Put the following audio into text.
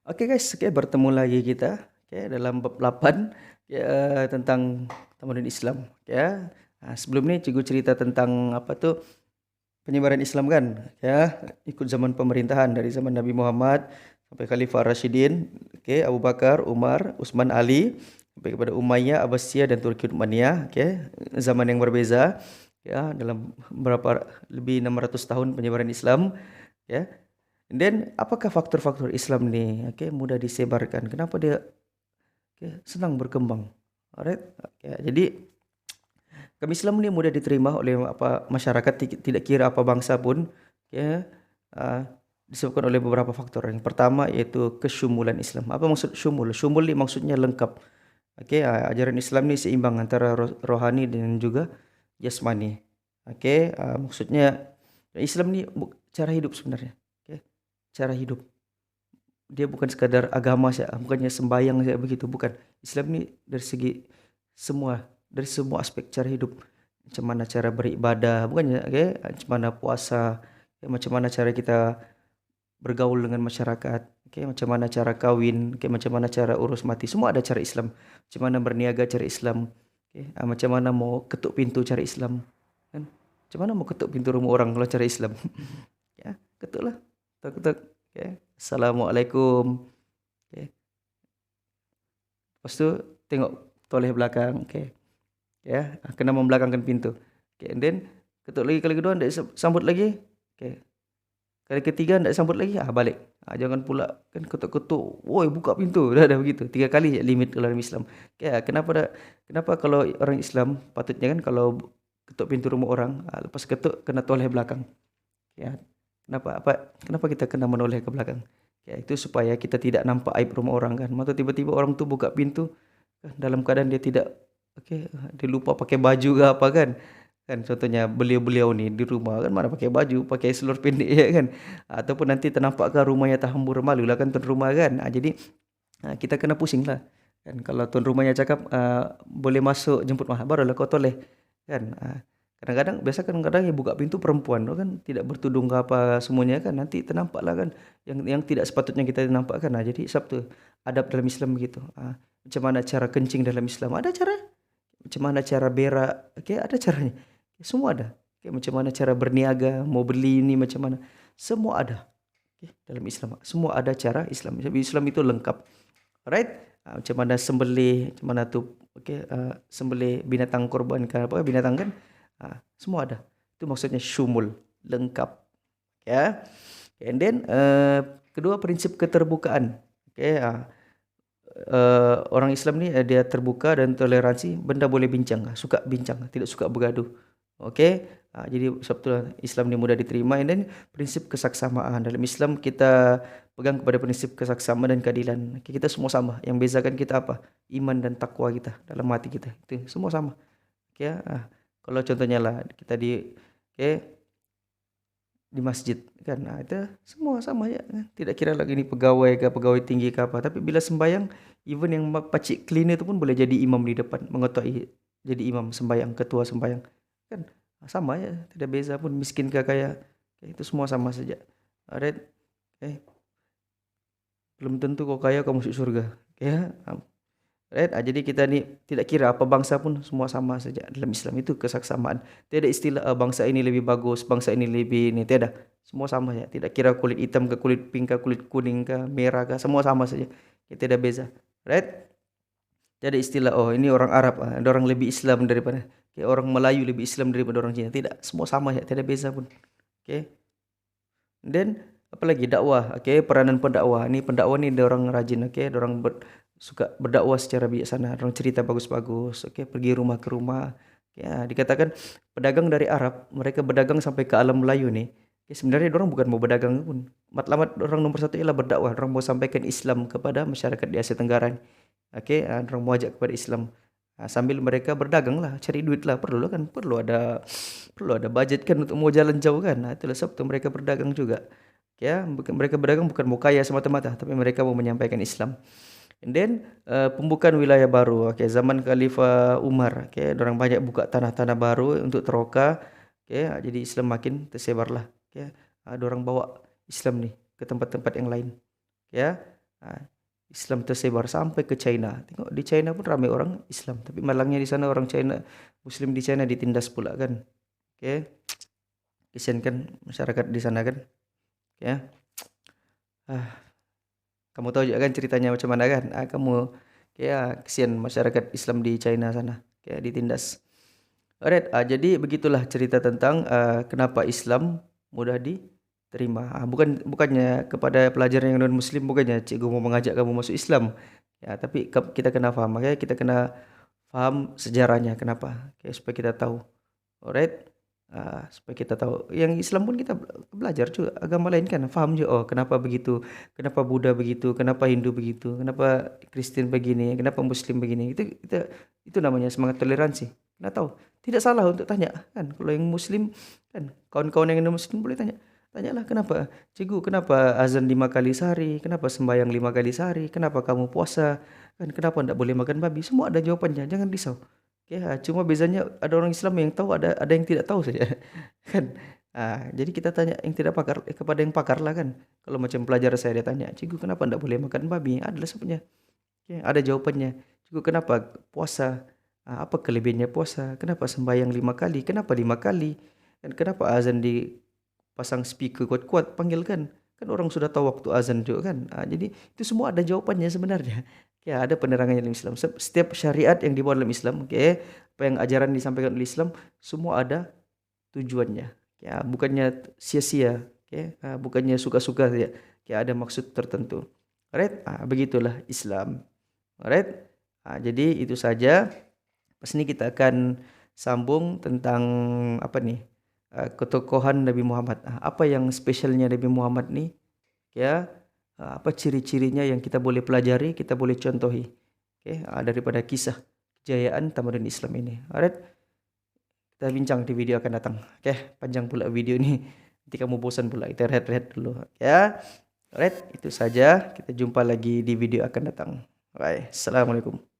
Oke guys, oke bertemu lagi kita dalam bab 8 tentang Tamadun Islam ya. Sebelum ini cikgu cerita tentang apa tuh penyebaran Islam kan ya, ikut zaman pemerintahan dari zaman Nabi Muhammad sampai Khalifah Rashidin, Abu Bakar, Umar, Utsman, Ali sampai kepada Umayyah, Abbasiyah dan Turki Utsmaniyah, zaman yang berbeza ya dalam berapa lebih 600 tahun penyebaran Islam ya. Dan apakah faktor-faktor Islam ni mudah disebarkan? Kenapa dia senang berkembang? Alright. Jadi kami Islam ni mudah diterima oleh masyarakat tidak kira apa bangsa pun. Uh, disebabkan oleh beberapa faktor. Yang pertama iaitu kesyumulan Islam. Apa maksud syumul? Syumul ni maksudnya lengkap. Ajaran Islam ni seimbang antara rohani dan juga jasmani. Maksudnya Islam ni cara hidup sebenarnya. Cara hidup. Dia bukan sekadar agama saja, bukannya sembahyang saja begitu, bukan. Islam ni dari segi dari semua aspek cara hidup. Macam mana cara beribadah, bukannya macam mana puasa, macam mana cara kita bergaul dengan masyarakat, macam mana cara kahwin, macam mana cara urus mati, semua ada cara Islam. Macam mana berniaga cara Islam, macam mana mau ketuk pintu cara Islam, kan? Macam mana mau ketuk pintu rumah orang kalau cara Islam? Ya, ketuklah. Ketuk. Assalamualaikum. Lepas tu tengok toleh belakang. Kena membelakangkan pintu. And then ketuk lagi kali kedua ndak sambut lagi. Kali ketiga ndak sambut lagi, balik. Jangan pula kan ketuk-ketuk, woi buka pintu. Dah begitu. 3 kali limit dalam Islam. Kenapa kalau orang Islam patutnya kan kalau ketuk pintu rumah orang, lepas ketuk kena toleh belakang. Kenapa kita kena menoleh ke belakang? Itu supaya kita tidak nampak aib rumah orang kan. Maka tiba-tiba orang tu buka pintu dalam keadaan dia tidak dia lupa pakai baju ke apa kan. Kan contohnya beliau-beliau ni di rumah kan mana pakai baju, pakai seluar pendek ya kan. Ataupun nanti ternampakkan rumahnya terhambur malulah kan tuan rumah kan. Jadi kita kena pusing lah. Kan kalau tuan rumahnya cakap boleh masuk jemput mah barulah kau toleh kan. Kadang-kadang yang buka pintu perempuan kan tidak bertudung ke apa semuanya kan, nanti ternampaklah kan yang tidak sepatutnya kita nampakkan. Jadi Sabtu adab dalam Islam begitu. Macam mana cara kencing dalam Islam ada cara, macam mana cara berak, ada caranya. Semua ada. Macam mana cara berniaga, mau beli ini macam mana, semua ada. Dalam Islam semua ada cara Islam. Islam itu lengkap. Alright? Macam mana sembelih, macam mana tu sembelih binatang korban kan apa binatang kan. Semua ada. Itu maksudnya syumul, lengkap. And then kedua prinsip keterbukaan. Orang Islam ni dia terbuka dan toleransi, benda boleh bincang, suka bincang, tidak suka bergaduh. Jadi sebab itulah Islam ni mudah diterima. And then prinsip kesaksamaan. Dalam Islam kita pegang kepada prinsip kesaksamaan dan keadilan. Kita semua sama. Yang bezakan kita apa? Iman dan takwa kita dalam hati kita. Itu semua sama. Kalau contohnya lah kita di masjid kan, itu semua sama ya kan? Tidak kira lagi ni pegawai ke pegawai tinggi ke apa, tapi bila sembahyang even yang pacik cleaner tu pun boleh jadi imam di depan, mengetuai jadi imam sembahyang, ketua sembahyang kan, sama ya, tidak beza pun miskin ke kaya, itu semua sama saja. Alright. Belum tentu kau kaya kau masuk surga. Right? Jadi kita ni tidak kira apa bangsa pun semua sama saja dalam Islam, itu kesaksamaan. Tiada istilah bangsa ini lebih bagus, bangsa ini lebih ini, tiada. Semua sama saja. Tidak kira kulit hitam ke kulit pink ke kulit kuning ke merah ke, semua sama saja. Kita tidak beza. Right? Tiada istilah ini orang Arab, ada orang lebih Islam daripada orang Melayu lebih Islam daripada orang Cina. Tidak, semua sama saja, tiada beza pun. Then apa lagi dakwah, peranan pendakwah. Ni pendakwah ni dia orang rajin, dia orang suka berdakwah secara bijaksana, orang cerita bagus-bagus, pergi rumah ke rumah. Dikatakan pedagang dari Arab, mereka berdagang sampai ke alam Melayu ni. Sebenarnya orang bukan mau berdagang pun. Matlamat orang nomor satu ialah berdakwah, orang mau sampaikan Islam kepada masyarakat di Asia Tenggara ni. Orang mau ajak kepada Islam. Sambil mereka berdagang lah, cari duit lah, perlu ada budget kan untuk mau jalan jauh kan. Itulah sebab tu mereka berdagang juga. Mereka berdagang bukan mau kaya semata-mata, tapi mereka mau menyampaikan Islam. And then pembukaan wilayah baru, zaman Khalifah Umar, orang banyak buka tanah-tanah baru untuk teroka, jadi Islam makin tersebarlah. Ada orang bawa Islam ni ke tempat-tempat yang lain. Islam tersebar sampai ke China. Tengok di China pun ramai orang Islam, tapi malangnya di sana orang China, Muslim di China ditindas pula kan. Okey. Kesian kan masyarakat di sana kan. Ya. Kamu tahu juga kan ceritanya macam mana kan? Kamu ya kesian masyarakat Islam di China sana, kayak ditindas. Alright, jadi begitulah cerita tentang kenapa Islam mudah diterima. Bukannya kepada pelajar yang non Muslim, bukannya cikgu mau mengajak kamu masuk Islam. Ya, tapi kita kena faham, makanya kita kena faham sejarahnya kenapa, okay, supaya kita tahu. Alright. Supaya kita tahu. Yang Islam pun kita belajar juga agama lain kan, faham juga, oh kenapa begitu, kenapa Buddha begitu, kenapa Hindu begitu, kenapa Kristen begini, kenapa Muslim begini. Itu namanya semangat toleransi. Kena tahu. Tidak salah untuk tanya kan. Kalau yang Muslim kan, kawan-kawan yang non Muslim boleh tanya. Tanyalah kenapa, cikgu kenapa azan 5 kali sehari, kenapa sembahyang 5 kali sehari, kenapa kamu puasa, kan kenapa tidak boleh makan babi. Semua ada jawapannya, jangan risau. Okay, cuma bezanya ada orang Islam yang tahu, ada yang tidak tahu saja. Kan. Jadi kita tanya yang tidak pakar kepada yang pakar lah kan. Kalau macam pelajar saya dia tanya, cikgu kenapa tidak boleh makan babi? Adalah sebabnya. Okay, ada jawapannya. Cikgu kenapa puasa? Apa kelebihannya puasa? Kenapa sembahyang 5 kali? Kenapa 5 kali? Dan kenapa azan dipasang speaker kuat-kuat panggil kan? Kan orang sudah tahu waktu azan juga kan. Jadi itu semua ada jawabannya sebenarnya. Ya, ada penerangannya dalam Islam. Setiap syariat yang dibawa dalam Islam, okay, apa yang ajaran disampaikan oleh Islam, semua ada tujuannya. Ya, bukannya sia-sia, okay, bukannya suka-suka saja. Ya, ada maksud tertentu. Alright, begitulah Islam. Alright, jadi itu saja. Pas ini kita akan sambung tentang apa nih? Ketokohan Nabi Muhammad. Apa yang spesialnya Nabi Muhammad nih? Ya, apa ciri-cirinya yang kita boleh pelajari, kita boleh contohi. Okay, daripada kisah kejayaan tamadun Islam ini. Alright, kita bincang di video akan datang. Okay, panjang pula video ini. Nanti kamu bosan pula, kita rehat-rehat dulu. Ya, alright, itu saja. Kita jumpa lagi di video akan datang. Bye. Assalamualaikum.